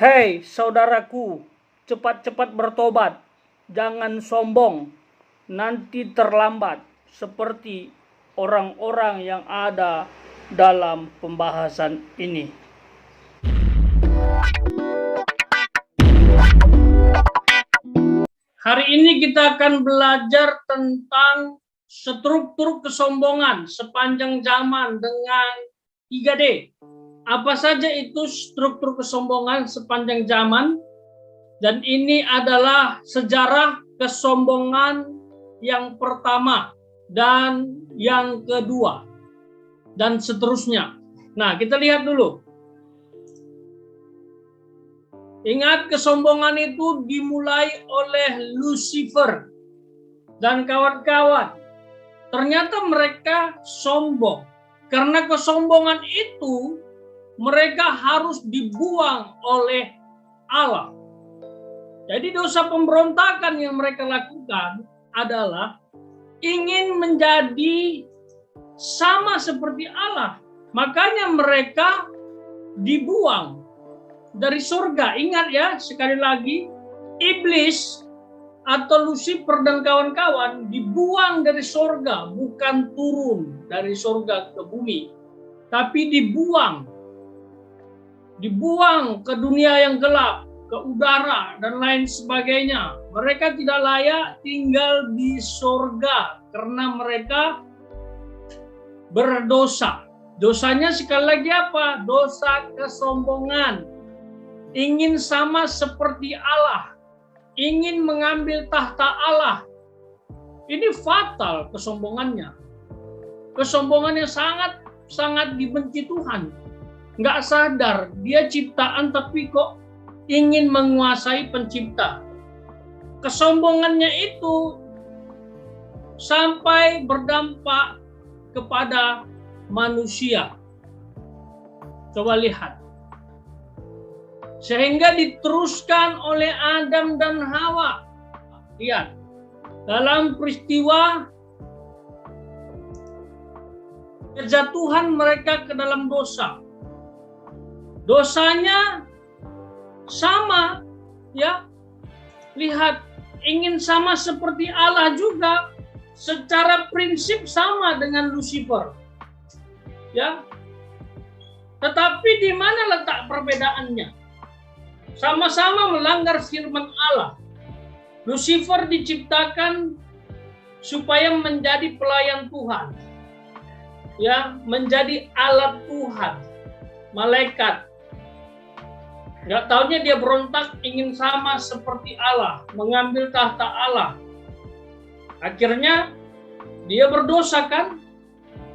Hei saudaraku, cepat-cepat bertobat, jangan sombong, nanti terlambat seperti orang-orang yang ada dalam pembahasan ini. Hari ini kita akan belajar tentang struktur kesombongan sepanjang zaman dengan 3D. Apa saja itu struktur kesombongan sepanjang zaman? Dan ini adalah sejarah kesombongan yang pertama dan yang kedua dan seterusnya. Nah, kita lihat dulu. Ingat, kesombongan itu dimulai oleh Lucifer dan kawan-kawan. Ternyata mereka sombong. Karena kesombongan itu mereka harus dibuang oleh Allah. Jadi dosa pemberontakan yang mereka lakukan adalah ingin menjadi sama seperti Allah. Makanya mereka dibuang dari surga. Ingat ya, sekali lagi, iblis atau Lucifer dan kawan-kawan dibuang dari surga, bukan turun dari surga ke bumi, tapi dibuang ke dunia yang gelap, ke udara dan lain sebagainya. Mereka tidak layak tinggal di surga karena mereka berdosa. Dosanya sekali lagi apa? Dosa kesombongan. Ingin sama seperti Allah, ingin mengambil tahta Allah. Ini fatal kesombongannya. Kesombongannya sangat dibenci Tuhan. Nggak sadar dia ciptaan tapi kok ingin menguasai pencipta. Kesombongannya itu sampai berdampak kepada manusia. Coba lihat. Sehingga diteruskan oleh Adam dan Hawa. Lihat, dalam peristiwa kejatuhan mereka ke dalam dosa. Dosanya sama, ya. Lihat, ingin sama seperti Allah juga, secara prinsip sama dengan Lucifer. Ya. Tetapi di mana letak perbedaannya? Sama-sama melanggar firman Allah. Lucifer diciptakan supaya menjadi pelayan Tuhan. Ya, menjadi alat Tuhan, malaikat. Nggak taunya dia berontak ingin sama seperti Allah, mengambil tahta Allah. Akhirnya dia berdosa kan?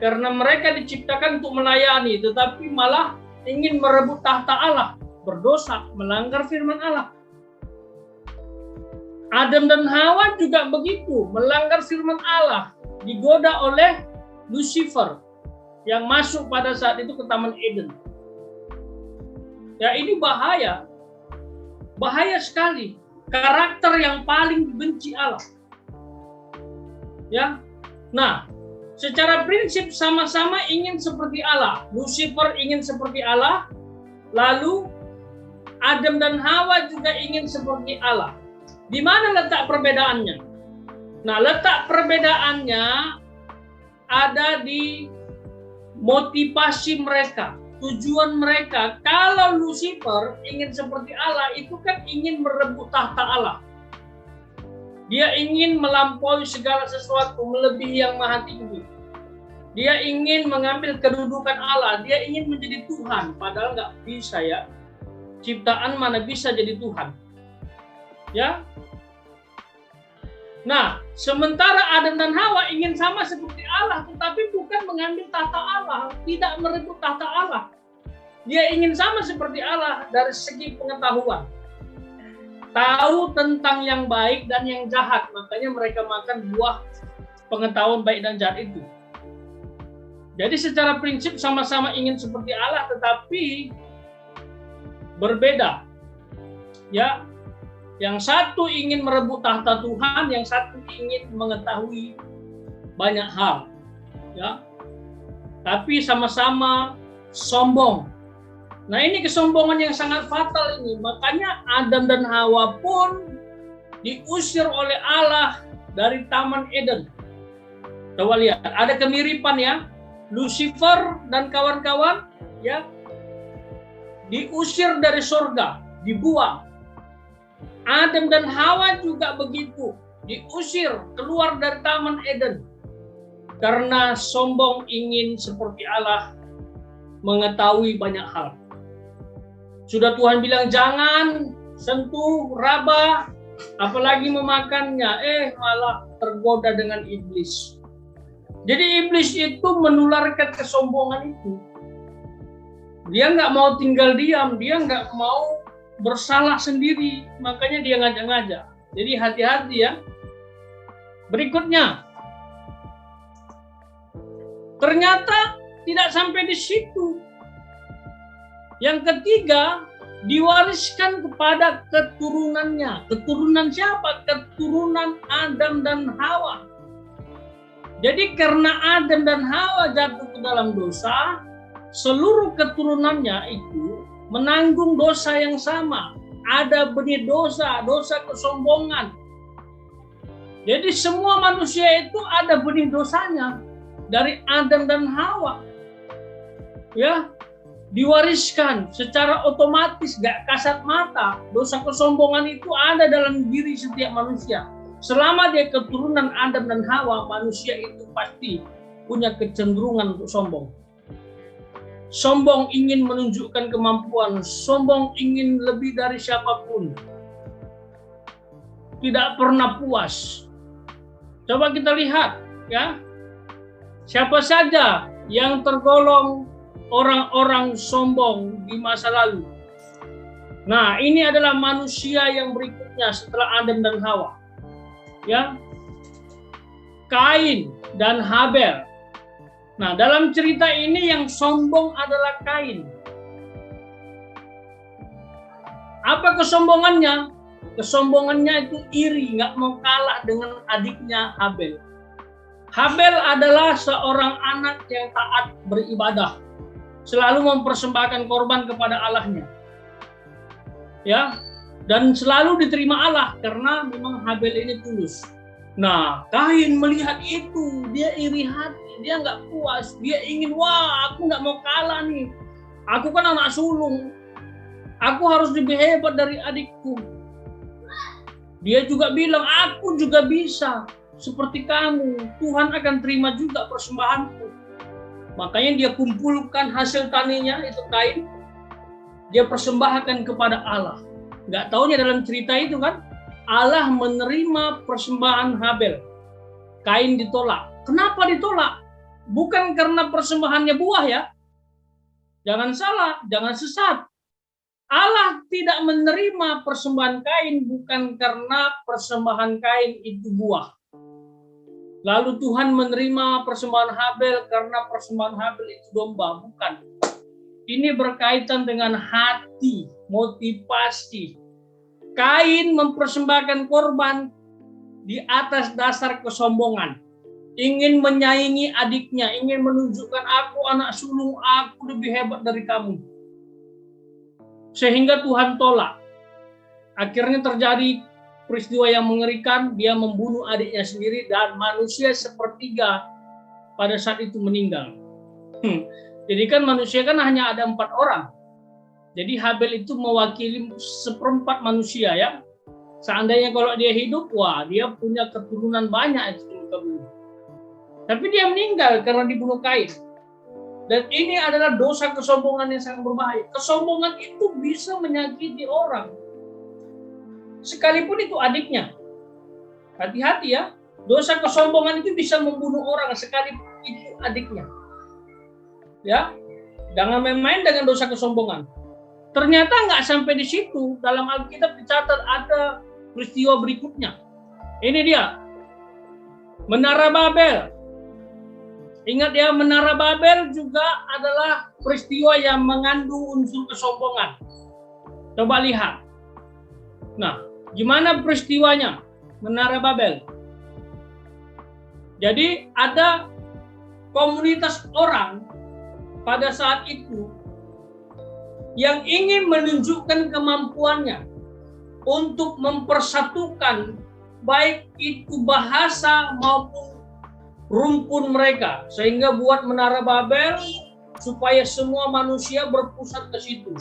Karena mereka diciptakan untuk melayani, tetapi malah ingin merebut tahta Allah. Berdosa, melanggar firman Allah. Adam dan Hawa juga begitu, melanggar firman Allah, digoda oleh Lucifer yang masuk pada saat itu ke Taman Eden. Ya, ini bahaya. Bahaya sekali. Karakter yang paling dibenci Allah. Ya. Nah, secara prinsip sama-sama ingin seperti Allah. Lucifer ingin seperti Allah, lalu Adam dan Hawa juga ingin seperti Allah. Di mana letak perbedaannya? Nah, letak perbedaannya ada di motivasi mereka, tujuan mereka. Kalau Lucifer ingin seperti Allah, itu kan ingin merebut tahta Allah. Dia ingin melampaui segala sesuatu, melebihi yang maha tinggi. Dia ingin mengambil kedudukan Allah, dia ingin menjadi Tuhan, padahal nggak bisa ya. Ciptaan mana bisa jadi Tuhan? Ya. Nah, sementara Adam dan Hawa ingin sama seperti Allah, tetapi bukan mengambil tahta Allah, tidak merebut tahta Allah. Dia ingin sama seperti Allah dari segi pengetahuan. Tahu tentang yang baik dan yang jahat, makanya mereka makan buah pengetahuan baik dan jahat itu. Jadi secara prinsip sama-sama ingin seperti Allah, tetapi berbeda. Ya, yang satu ingin merebut tahta Tuhan, yang satu ingin mengetahui banyak hal. Ya, tapi sama-sama sombong. Nah, ini kesombongan yang sangat fatal ini. Makanya Adam dan Hawa pun diusir oleh Allah dari Taman Eden. Coba lihat, ada kemiripan ya. Lucifer dan kawan-kawan ya diusir dari surga, dibuang. Adam dan Hawa juga begitu, diusir keluar dari Taman Eden. Karena sombong ingin seperti Allah, mengetahui banyak hal. Sudah Tuhan bilang jangan sentuh raba, apalagi memakannya, malah tergoda dengan iblis. Jadi iblis itu menularkan kesombongan itu. Dia nggak mau tinggal diam, dia nggak mau bersalah sendiri, makanya dia ngajak-ngajak. Jadi hati-hati ya. Berikutnya, ternyata tidak sampai di situ. Yang ketiga, diwariskan kepada keturunannya. Keturunan siapa? Keturunan Adam dan Hawa. Jadi karena Adam dan Hawa jatuh ke dalam dosa, seluruh keturunannya itu menanggung dosa yang sama. Ada benih dosa, dosa kesombongan. Jadi semua manusia itu ada benih dosanya dari Adam dan Hawa. Ya, diwariskan secara otomatis, gak kasat mata. Dosa kesombongan itu ada dalam diri setiap manusia. Selama dia keturunan Adam dan Hawa, manusia itu pasti punya kecenderungan untuk sombong. Sombong ingin menunjukkan kemampuan, sombong ingin lebih dari siapapun. Tidak pernah puas. Coba kita lihat ya. Siapa saja yang tergolong orang-orang sombong di masa lalu. Nah, ini adalah manusia yang berikutnya setelah Adam dan Hawa. Ya. Kain dan Habel. Nah, dalam cerita ini yang sombong adalah Kain. Apa kesombongannya? Kesombongannya itu iri, nggak mau kalah dengan adiknya Habel. Habel adalah seorang anak yang taat beribadah, selalu mempersembahkan korban kepada Allahnya. Ya, dan selalu diterima Allah karena memang Habel ini tulus. Nah, Kain melihat itu, dia iri hati, dia nggak puas, dia ingin, wah aku nggak mau kalah nih, aku kan anak sulung, aku harus lebih hebat dari adikku. Dia juga bilang, aku juga bisa seperti kamu, Tuhan akan terima juga persembahanku. Makanya dia kumpulkan hasil taninya, itu Kain, dia persembahkan kepada Allah. Nggak taunya dalam cerita itu kan, Allah menerima persembahan Habel. Kain ditolak. Kenapa ditolak? Bukan karena persembahannya buah ya. Jangan salah, jangan sesat. Allah tidak menerima persembahan Kain bukan karena persembahan Kain itu buah. Lalu Tuhan menerima persembahan Habel karena persembahan Habel itu domba. Bukan. Ini berkaitan dengan hati, motivasi. Kain mempersembahkan korban di atas dasar kesombongan. Ingin menyaingi adiknya, ingin menunjukkan aku anak sulung, aku lebih hebat dari kamu. Sehingga Tuhan tolak. Akhirnya terjadi peristiwa yang mengerikan, dia membunuh adiknya sendiri dan manusia sepertiga pada saat itu meninggal. Jadi kan manusia kan hanya ada 4 orang. Jadi Habel itu mewakili 1/4 manusia ya. Seandainya kalau dia hidup, wah dia punya keturunan banyak itu. Tapi dia meninggal karena dibunuh Kain. Dan ini adalah dosa kesombongan yang sangat berbahaya. Kesombongan itu bisa menyakiti orang. Sekalipun itu adiknya. Hati-hati ya. Dosa kesombongan itu bisa membunuh orang sekalipun itu adiknya. Ya. Jangan main-main dengan dosa kesombongan. Ternyata nggak sampai di situ. Dalam Alkitab dicatat ada peristiwa berikutnya. Ini dia. Menara Babel. Ingat ya, Menara Babel juga adalah peristiwa yang mengandung unsur kesombongan. Coba lihat. Nah, gimana peristiwanya? Menara Babel. Jadi ada komunitas orang pada saat itu yang ingin menunjukkan kemampuannya untuk mempersatukan baik itu bahasa maupun rumpun mereka, sehingga buat Menara Babel supaya semua manusia berpusat ke situ.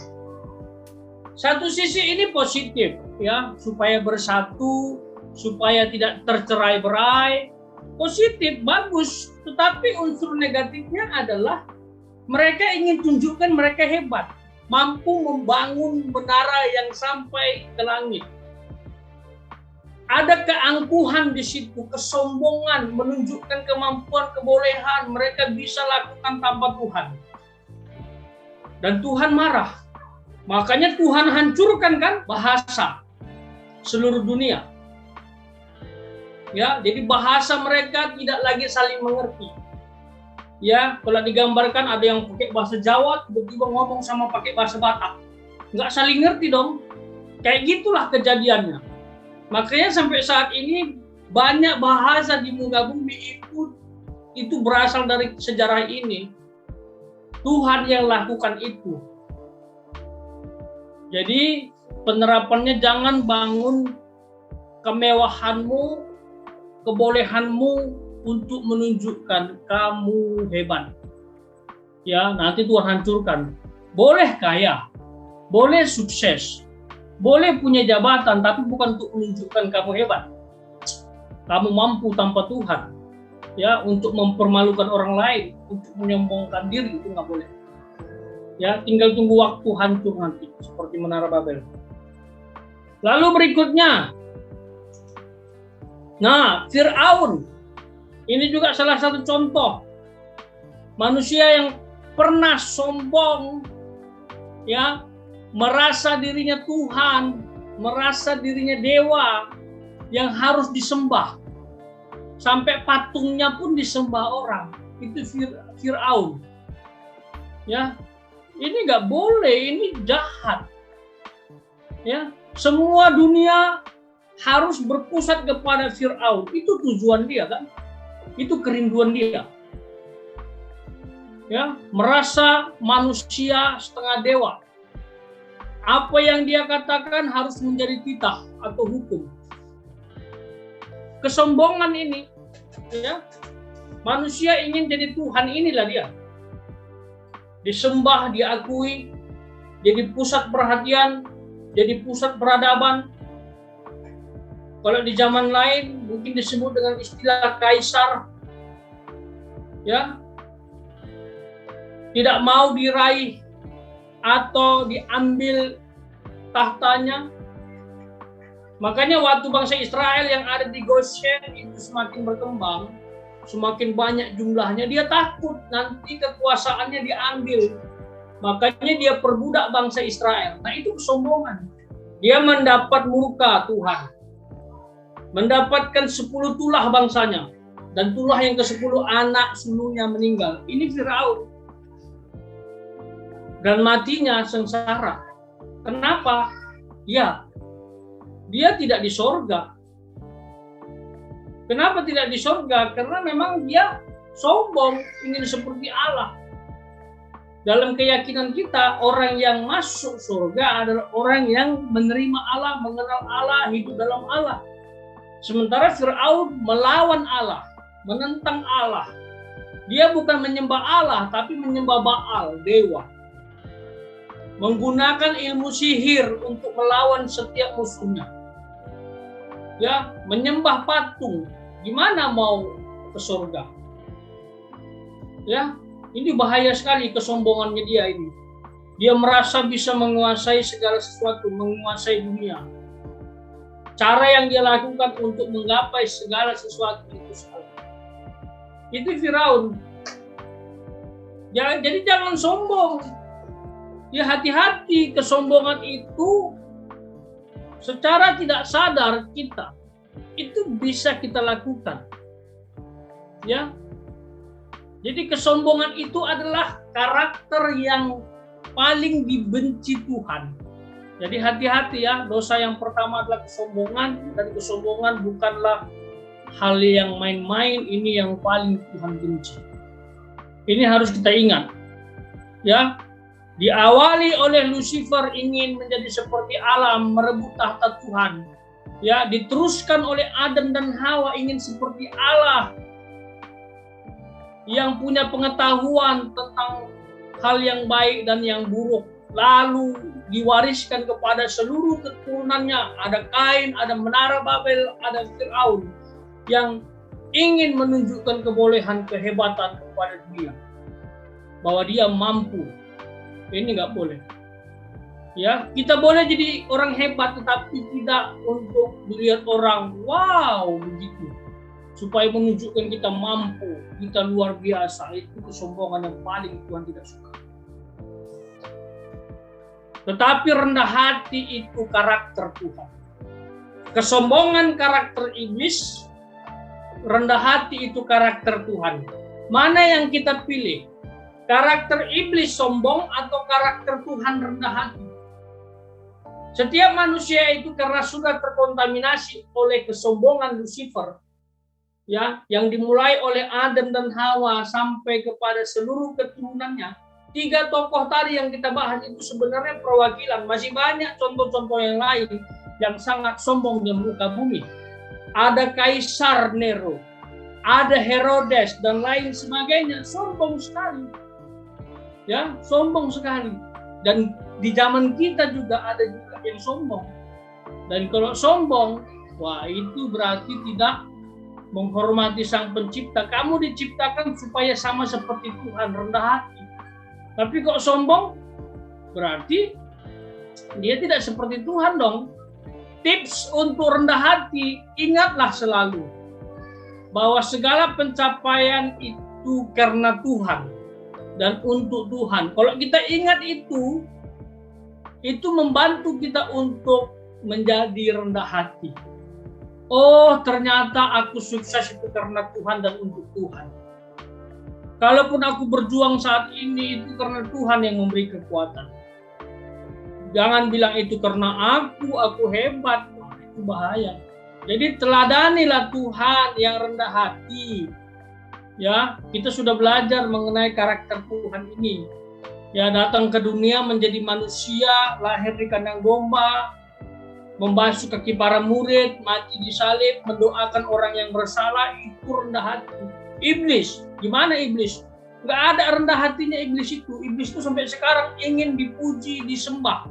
Satu sisi ini positif, ya, supaya bersatu, supaya tidak tercerai-berai, positif, bagus. Tetapi unsur negatifnya adalah mereka ingin tunjukkan mereka hebat, mampu membangun menara yang sampai ke langit. Ada keangkuhan di situ, kesombongan, menunjukkan kemampuan, kebolehan mereka bisa lakukan tanpa Tuhan. Dan Tuhan marah. Makanya Tuhan hancurkan kan bahasa seluruh dunia. Ya, jadi bahasa mereka tidak lagi saling mengerti. Ya, kalau digambarkan ada yang pakai bahasa Jawa, tiba-tiba ngomong sama pakai bahasa Batak. Nggak saling ngerti dong. Kayak gitulah kejadiannya. Makanya sampai saat ini banyak bahasa di muka bumi itu berasal dari sejarah ini. Tuhan yang lakukan itu. Jadi penerapannya jangan bangun kemewahanmu, kebolehanmu untuk menunjukkan kamu hebat. Ya, nanti Tuhan hancurkan. Boleh kaya, boleh sukses, boleh punya jabatan, tapi bukan untuk menunjukkan kamu hebat. Kamu mampu tanpa Tuhan. Ya, untuk mempermalukan orang lain, untuk menyombongkan diri, itu nggak boleh. Ya, tinggal tunggu waktu hancur nanti, seperti Menara Babel. Lalu berikutnya, nah, Fir'aun. Ini juga salah satu contoh manusia yang pernah sombong, ya, merasa dirinya Tuhan, merasa dirinya dewa yang harus disembah. Sampai patungnya pun disembah orang. Itu Fir'aun. Ya, ini nggak boleh, ini jahat. Ya, semua dunia harus berpusat kepada Fir'aun. Itu tujuan dia kan? Itu kerinduan dia. Ya, merasa manusia setengah dewa. Apa yang dia katakan harus menjadi titah atau hukum. Kesombongan ini, ya, manusia ingin jadi Tuhan, inilah dia. Disembah, diakui, jadi pusat perhatian, jadi pusat peradaban. Kalau di zaman lain mungkin disebut dengan istilah kaisar, ya, tidak mau diraih atau diambil tahtanya. Makanya waktu bangsa Israel yang ada di Goshen itu semakin berkembang, semakin banyak jumlahnya, dia takut nanti kekuasaannya diambil. Makanya dia perbudak bangsa Israel. Nah, itu kesombongan. Dia mendapat murka Tuhan. Mendapatkan 10 tulah bangsanya. Dan tulah yang ke-10 anak sulungnya meninggal. Ini Firaun. Dan matinya sengsara. Kenapa? Ya, dia tidak di sorga. Kenapa tidak di sorga? Karena memang dia sombong, ingin seperti Allah. Dalam keyakinan kita, orang yang masuk surga adalah orang yang menerima Allah, mengenal Allah, hidup dalam Allah. Sementara Fir'aun melawan Allah, menentang Allah. Dia bukan menyembah Allah, tapi menyembah Baal, dewa. Menggunakan ilmu sihir untuk melawan setiap musuhnya. Ya, menyembah patung. Gimana mau ke surga? Ya, ini bahaya sekali kesombongannya dia ini. Dia merasa bisa menguasai segala sesuatu, menguasai dunia. Cara yang dia lakukan untuk menggapai segala sesuatu itu salah. Itu Firaun. Ya, jadi jangan sombong. Ya, hati-hati, kesombongan itu secara tidak sadar kita itu bisa kita lakukan. Ya. Jadi kesombongan itu adalah karakter yang paling dibenci Tuhan. Jadi hati-hati ya, dosa yang pertama adalah kesombongan, dan kesombongan bukanlah hal yang main-main, ini yang paling Tuhan benci. Ini harus kita ingat. Ya. Diawali oleh Lucifer ingin menjadi seperti Allah, merebut tahta Tuhan. Ya, diteruskan oleh Adam dan Hawa ingin seperti Allah yang punya pengetahuan tentang hal yang baik dan yang buruk. Lalu diwariskan kepada seluruh keturunannya. Ada Kain, ada Menara Babel, ada Firaun yang ingin menunjukkan kebolehan, kehebatan kepada dia, bahwa dia mampu. Ini nggak boleh. Ya, kita boleh jadi orang hebat, tetapi tidak untuk dilihat orang, wow, begitu. Supaya menunjukkan kita mampu, kita luar biasa. Itu kesombongan yang paling Tuhan tidak suka. Tetapi rendah hati itu karakter Tuhan. Kesombongan karakter iblis, rendah hati itu karakter Tuhan. Mana yang kita pilih? Karakter iblis sombong atau karakter Tuhan rendah hati? Setiap manusia itu karena sudah terkontaminasi oleh kesombongan Lucifer, ya, yang dimulai oleh Adam dan Hawa sampai kepada seluruh keturunannya. 3 tokoh tadi yang kita bahas itu sebenarnya perwakilan. Masih banyak contoh-contoh yang lain yang sangat sombong di muka bumi. Ada Kaisar Nero, ada Herodes dan lain sebagainya, sombong sekali. Ya, sombong sekali. Dan di zaman kita juga ada juga yang sombong. Dan kalau sombong, wah itu berarti tidak menghormati Sang Pencipta. Kamu diciptakan supaya sama seperti Tuhan, rendah hati. Tapi kok sombong, berarti dia tidak seperti Tuhan dong. Tips untuk rendah hati, ingatlah selalu bahwa segala pencapaian itu karena Tuhan dan untuk Tuhan. Kalau kita ingat itu membantu kita untuk menjadi rendah hati. Oh, ternyata aku sukses itu karena Tuhan dan untuk Tuhan. Kalaupun aku berjuang saat ini, itu karena Tuhan yang memberi kekuatan. Jangan bilang itu karena aku hebat. Wah, itu bahaya. Jadi teladanilah Tuhan yang rendah hati. Ya, kita sudah belajar mengenai karakter Tuhan ini. Ya, datang ke dunia menjadi manusia, lahir di kandang domba, membasuh kaki para murid, mati di salib, mendoakan orang yang bersalah, itu rendah hati. Iblis, gimana iblis? Nggak ada rendah hatinya iblis itu. Iblis itu sampai sekarang ingin dipuji, disembah,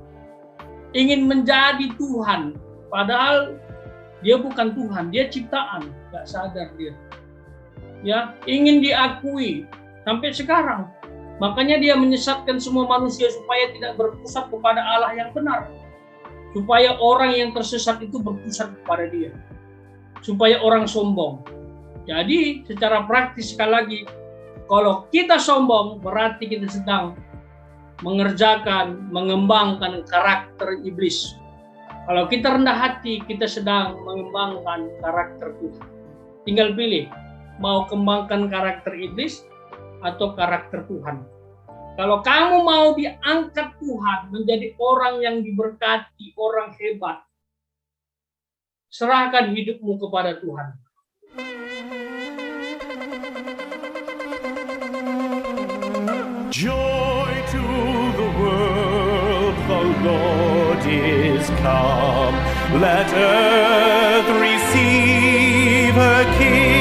ingin menjadi Tuhan. Padahal dia bukan Tuhan, dia ciptaan, nggak sadar dia. Ya, ingin diakui sampai sekarang. Makanya dia menyesatkan semua manusia supaya tidak berpusat kepada Allah yang benar. Supaya orang yang tersesat itu berpusat kepada dia. Supaya orang sombong. Jadi secara praktis sekali lagi, kalau kita sombong berarti kita sedang mengerjakan, mengembangkan karakter iblis. Kalau kita rendah hati, kita sedang mengembangkan karakter Tuhan. Tinggal pilih, mau kembangkan karakter iblis atau karakter Tuhan. Kalau kamu mau diangkat Tuhan menjadi orang yang diberkati, orang hebat, serahkan hidupmu kepada Tuhan. Joy to the world, the Lord is come. Let earth receive her King.